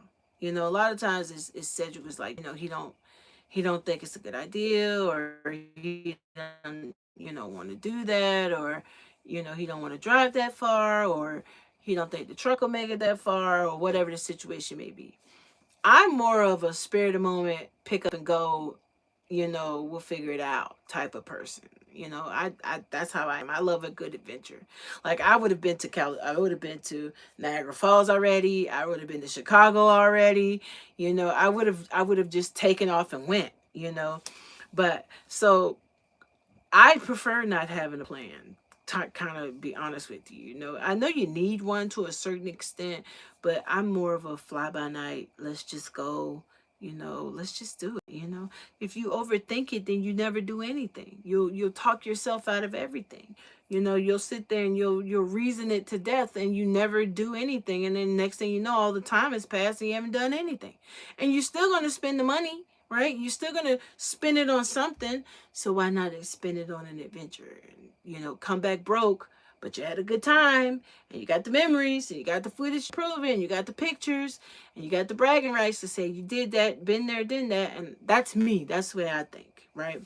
A lot of times it's Cedric was like, he don't think it's a good idea, or he doesn't, want to do that, or he don't want to drive that far, or he don't think the truck will make it that far, or whatever the situation may be. I'm more of a spare of the moment, pick up and go, we'll figure it out type of person. I that's how I am. I love a good adventure. Like I would have been to Niagara Falls already. I would have been to Chicago already. I would have just taken off and went. But so I prefer not having a plan. To kind of be honest with you, I know you need one to a certain extent, but I'm more of a fly by night. Let's just go. Let's just do it. If you overthink it, then you never do anything. You'll talk yourself out of everything. You'll sit there and you'll reason it to death, and you never do anything. And then next thing you know, all the time has passed and you haven't done anything. And you're still going to spend the money, right? You're still going to spend it on something. So why not spend it on an adventure and, come back broke, but you had a good time, and you got the memories, and you got the footage to prove it, and you got the pictures, and you got the bragging rights to say you did that, been there, done that. And that's me. That's the way I think, right?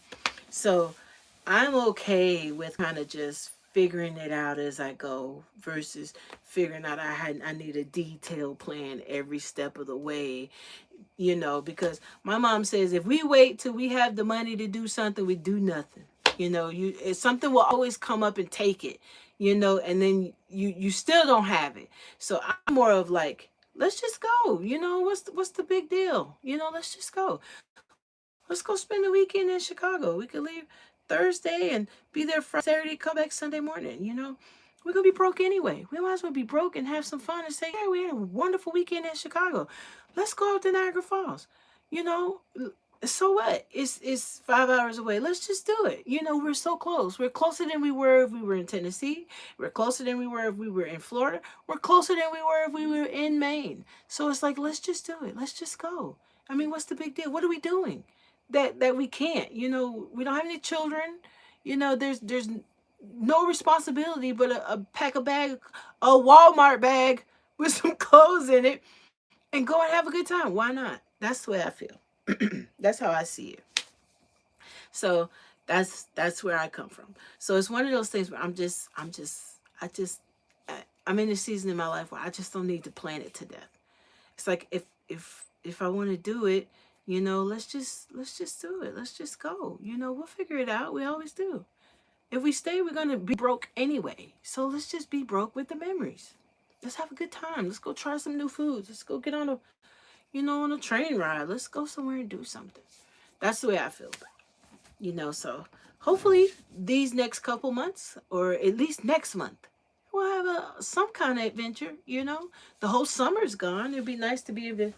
So I'm okay with kind of just figuring it out as I go versus figuring out I need a detailed plan every step of the way, because my mom says if we wait till we have the money to do something, we do nothing. Something will always come up and take it, and then you still don't have it. So I'm more of like, let's just go. What's the big deal? Let's just go. Let's go spend the weekend in Chicago. We could leave Thursday and be there Friday, Saturday, come back Sunday morning. We're gonna be broke anyway. We might as well be broke and have some fun and say, yeah, we had a wonderful weekend in Chicago. Let's go out to Niagara Falls. You know, so what? It's 5 hours away. Let's just do it. We're so close. We're closer than we were if we were in Tennessee. We're closer than we were if we were in Florida. We're closer than we were if we were in Maine. So it's like, let's just do it. Let's just go. I mean, what's the big deal? What are we doing that we can't? We don't have any children. There's no responsibility but pack a bag, a Walmart bag with some clothes in it, and go and have a good time. Why not? That's the way I feel. That's how I see it. So that's where I come from. So it's one of those things where I'm in a season in my life where I just don't need to plan it to death. It's like if I want to do it, let's just do it. Let's just go. We'll figure it out. We always do. If we stay, we're gonna be broke anyway. So let's just be broke with the memories. Let's have a good time. Let's go try some new foods. Let's go get on a train ride. Let's go somewhere and do something. That's the way I feel. So hopefully these next couple months, or at least next month, we'll have some kind of adventure. The whole summer's gone. It'd be nice to be able to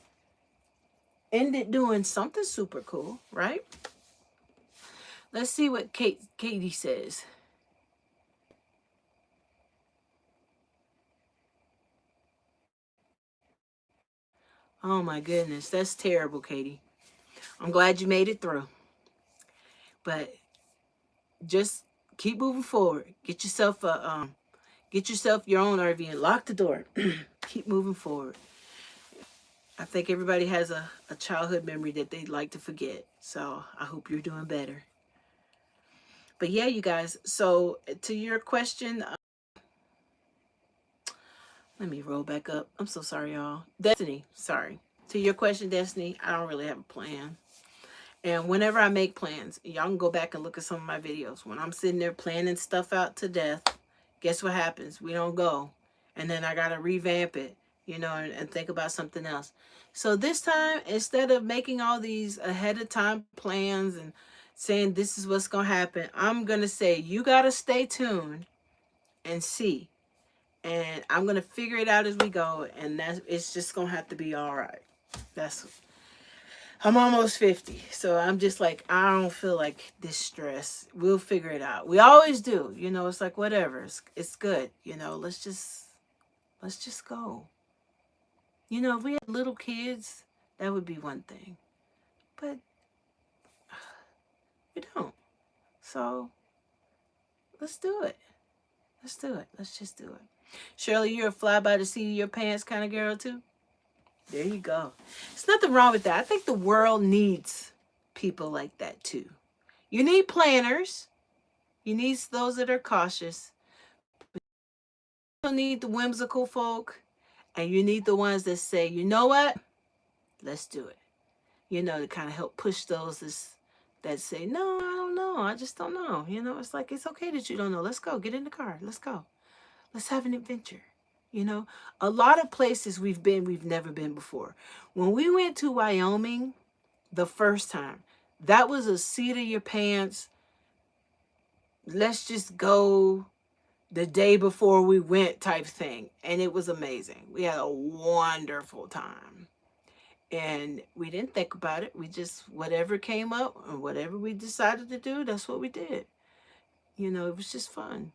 end it doing something super cool, right? Let's see what Katie says. Oh my goodness, that's terrible, Katie. I'm glad you made it through. But just keep moving forward. Get yourself your own RV and lock the door. Keep moving forward. I think everybody has a childhood memory that they'd like to forget. So I hope you're doing better. But yeah, you guys. So to your question, let me roll back up. I'm so sorry, y'all. Destiny, sorry. To your question, Destiny, I don't really have a plan. And whenever I make plans, y'all can go back and look at some of my videos. When I'm sitting there planning stuff out to death, guess what happens? We don't go. And then I got to revamp it, and think about something else. So this time, instead of making all these ahead of time plans and saying this is what's going to happen, I'm going to say you got to stay tuned and see. And I'm going to figure it out as we go. And it's just going to have to be all right. I'm almost 50, so I'm just like, I don't feel like this stress. We'll figure it out. We always do. It's like, whatever. It's good. Let's just go. If we had little kids, that would be one thing. But we don't. So let's do it. Let's do it. Let's just do it. Shirley, you're a fly by the seat of your pants kind of girl too. There you go. There's nothing wrong with that. I think the world needs people like that too. You need planners. You need those that are cautious. You need the whimsical folk, and you need the ones that say, you know what? Let's do it. To kind of help push those that say, no, I don't know. I just don't know. It's like, it's okay that you don't know. Let's go. Get in the car. Let's go. Let's have an adventure. A lot of places we've never been before. When we went to Wyoming the first time, that was a seat of your pants. Let's just go the day before we went type thing. And it was amazing. We had a wonderful time. And we didn't think about it. We just, whatever came up and whatever we decided to do, that's what we did. It was just fun.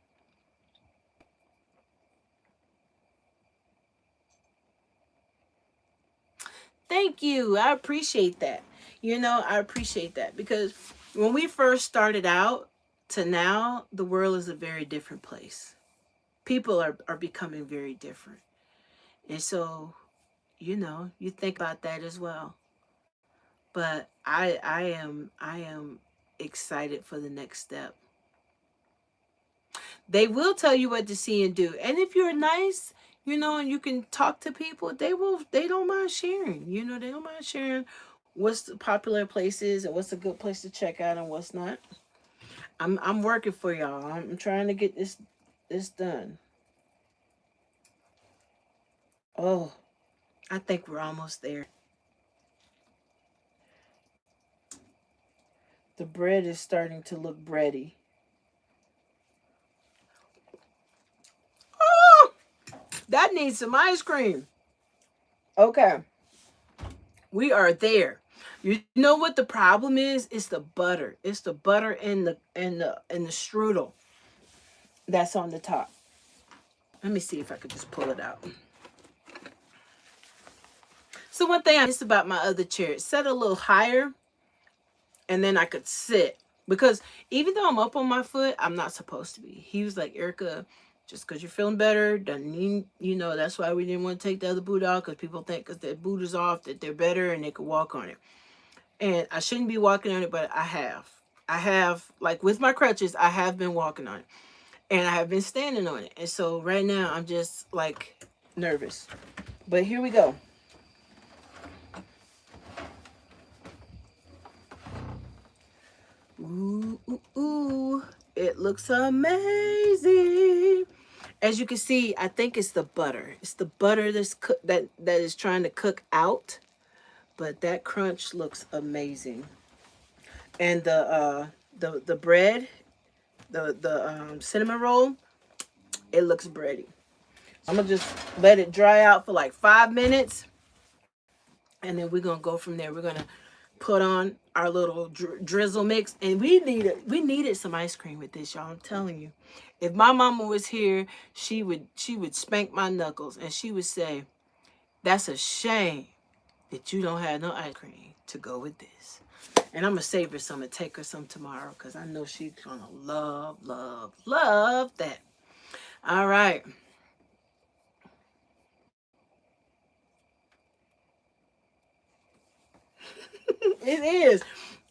Thank you. I appreciate that. I appreciate that because when we first started out to now, the world is a very different place. People are becoming very different. And so, you think about that as well. But I am excited for the next step. They will tell you what to see and do. And if you're nice, and you can talk to people, they don't mind sharing. They don't mind sharing what's the popular places and what's a good place to check out and what's not. I'm working for y'all. I'm trying to get this done. Oh, I think we're almost there. The bread is starting to look bready. Oh, that needs some ice cream. Okay, we are there. You know what the problem is? It's the butter. It's the butter and the strudel that's on the top. Let me see if I could just pull it out. So one thing I missed about my other chair, it set a little higher, and then I could sit. Because even though I'm up on my foot, I'm not supposed to be. He was like, Erica, just because you're feeling better doesn't mean, that's why we didn't want to take the other boot off, because people think because their boot is off that they're better and they could walk on it. And I shouldn't be walking on it, but I have. I have, like with my crutches, I have been walking on it. And I have been standing on it. And so right now I'm just like nervous. But here we go. Ooh, ooh, ooh. It looks amazing. As you can see, I think it's the butter. It's the butter that is trying to cook out. But that crunch looks amazing. And the bread, the cinnamon roll, it looks bready. So I'm gonna just let it dry out for like 5 minutes, and then we're gonna go from there. We're gonna put on our little drizzle mix, and we needed some ice cream with this, y'all. I'm telling you, if my mama was here, she would spank my knuckles, and she would say, "That's a shame that you don't have no ice cream to go with this." And I'm gonna save her some and take her some tomorrow because I know she's gonna love, love, love that. All right. It is.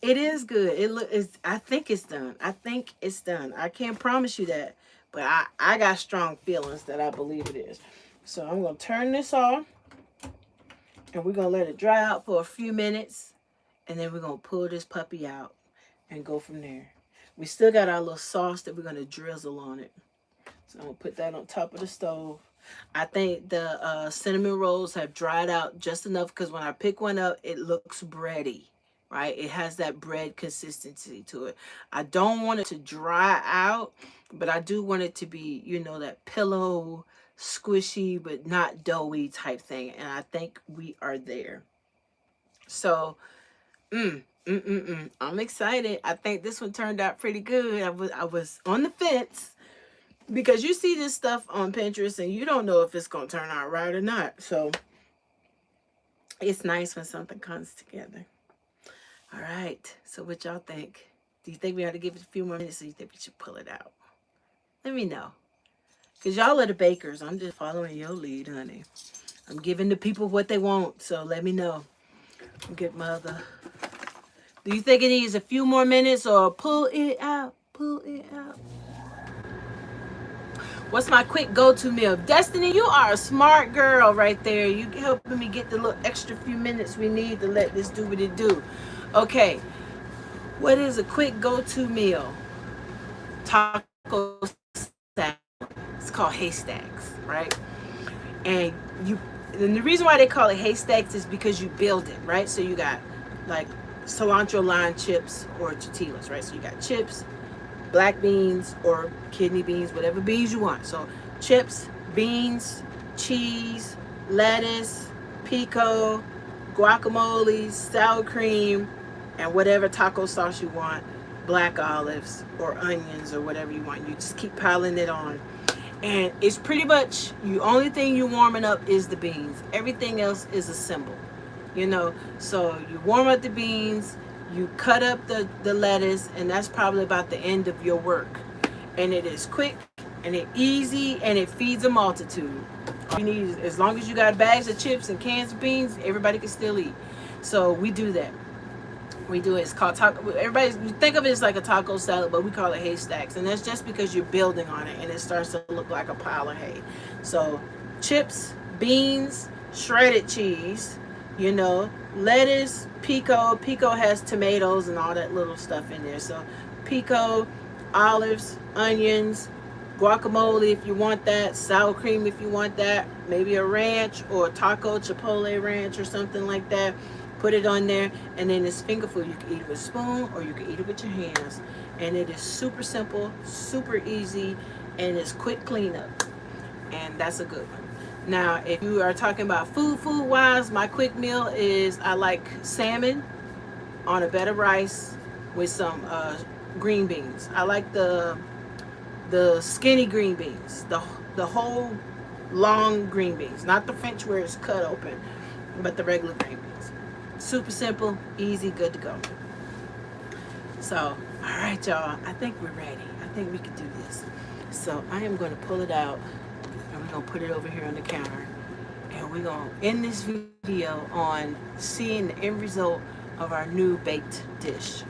It is good. It look. It's. I think it's done. I think it's done. I can't promise you that, but I got strong feelings that I believe it is. So I'm gonna turn this off, and we're gonna let it dry out for a few minutes, and then we're gonna pull this puppy out and go from there. We still got our little sauce that we're gonna drizzle on it. So I'm gonna put that on top of the stove. I think the cinnamon rolls have dried out just enough because when I pick one up, it looks bready, right? It has that bread consistency to it. I don't want it to dry out, but I do want it to be, that pillow, squishy, but not doughy type thing. And I think we are there. So, I'm excited. I think this one turned out pretty good. I was on the fence because you see this stuff on Pinterest and you don't know if it's going to turn out right or not. So it's nice when something comes together. All right. So what y'all think? Do you think we ought to give it a few more minutes or do you think we should pull it out? Let me know. Because y'all are the bakers. I'm just following your lead, honey. I'm giving the people what they want. So let me know. Get my other. Do you think it needs a few more minutes or pull it out? Pull it out. What's my quick go-to meal? Destiny, you are a smart girl right there. You helping me get the little extra few minutes we need to let this do what it do. Okay, what is a quick go-to meal? Taco salad. It's called haystacks, right? And and the reason why they call it haystacks is because you build it, right? So you got like cilantro lime chips or tortillas, right? So you got chips, black beans or kidney beans, whatever beans you want. So chips, beans, cheese, lettuce, pico, guacamole, sour cream, and whatever taco sauce you want, black olives or onions or whatever you want. You just keep piling it on. And it's pretty much, the only thing you're warming up is the beans. Everything else is a symbol, So you warm up the beans, you cut up the lettuce, and that's probably about the end of your work. And it is quick, and it's easy, and it feeds a multitude. All you need is, as long as you got bags of chips and cans of beans, everybody can still eat. So we do that. We do it. It's called taco. Everybody think of it as like a taco salad, but we call it haystacks, and that's just because you're building on it, and it starts to look like a pile of hay. So, chips, beans, shredded cheese, lettuce, pico. Pico has tomatoes and all that little stuff in there. So, pico, olives, onions, guacamole if you want that, sour cream if you want that, maybe a ranch or taco chipotle ranch or something like that. Put it on there, and then it's finger food. You can eat it with a spoon or you can eat it with your hands. And it is super simple, super easy, and it's quick cleanup. And that's a good one. Now, if you are talking about food-wise, my quick meal is I like salmon on a bed of rice with some green beans. I like the skinny green beans, the whole long green beans, not the French where it's cut open, but the regular green beans. Super simple, easy, good to go. So, all right, y'all. I think we're ready. I think we can do this. So I am going to pull it out, and we're going to put it over here on the counter. And we're going to end this video on seeing the end result of our new baked dish.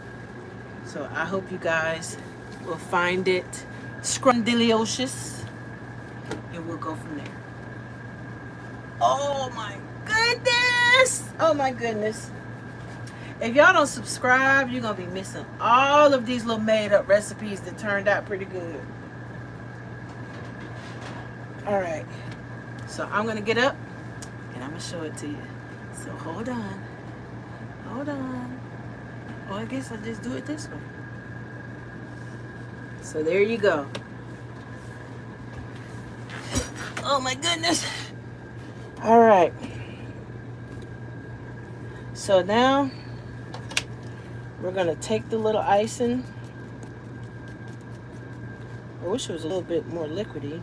So I hope you guys will find it scrumdiddlyocious, and we'll go from there. Oh my goodness! Oh my goodness. If y'all don't subscribe, you're going to be missing all of these little made up recipes that turned out pretty good. All right. So I'm going to get up and I'm going to show it to you. So hold on. Hold on. Oh, I guess I just do it this way. So there you go. Oh my goodness. All right. So now we're gonna take the little icing. I wish it was a little bit more liquidy.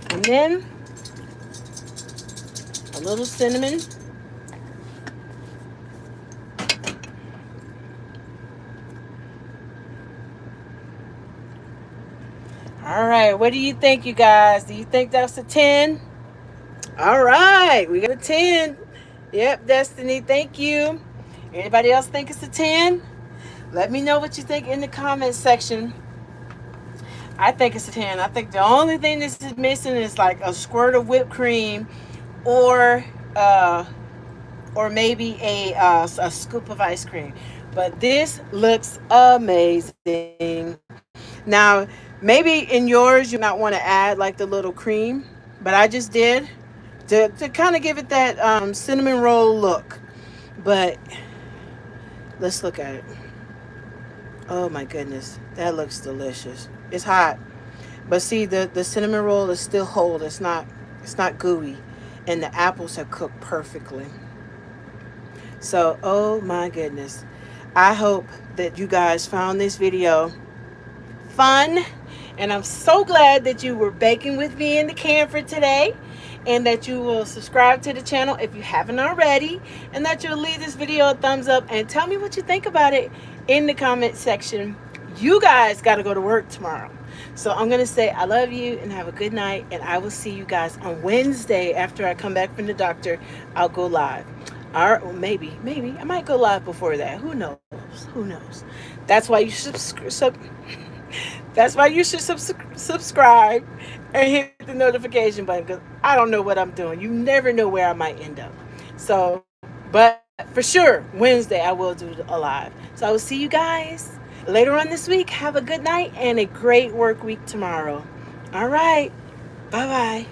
And then a little cinnamon. All right, what do you think, you guys? Do you think that's a 10? All right, we got a 10. Yep, Destiny, thank you. Anybody else think it's a 10? Let me know what you think in the comments section. I think it's a 10. I think the only thing this is missing is like a squirt of whipped cream or uh, or maybe a scoop of ice cream. But this looks amazing. Now, maybe in yours you might want to add like the little cream, but I just did to kind of give it that cinnamon roll look. But let's look at it. Oh my goodness, that looks delicious. It's hot, but see the cinnamon roll is still whole. It's not gooey, and the apples have cooked perfectly. So, oh my goodness. I hope that you guys found this video fun. And I'm so glad that you were baking with me in the camper today. And that you will subscribe to the channel if you haven't already. And that you'll leave this video a thumbs up and tell me what you think about it in the comment section. You guys got to go to work tomorrow. So I'm going to say I love you and have a good night. And I will see you guys on Wednesday after I come back from the doctor. I'll go live. All right, well, maybe I might go live before that. Who knows? Who knows? That's why you should that's why you should subscribe and hit the notification button, because I don't know what I'm doing. You never know where I might end up. So, but for sure, Wednesday I will do a live. So I will see you guys later on this week. Have a good night and a great work week tomorrow. All right. Bye bye.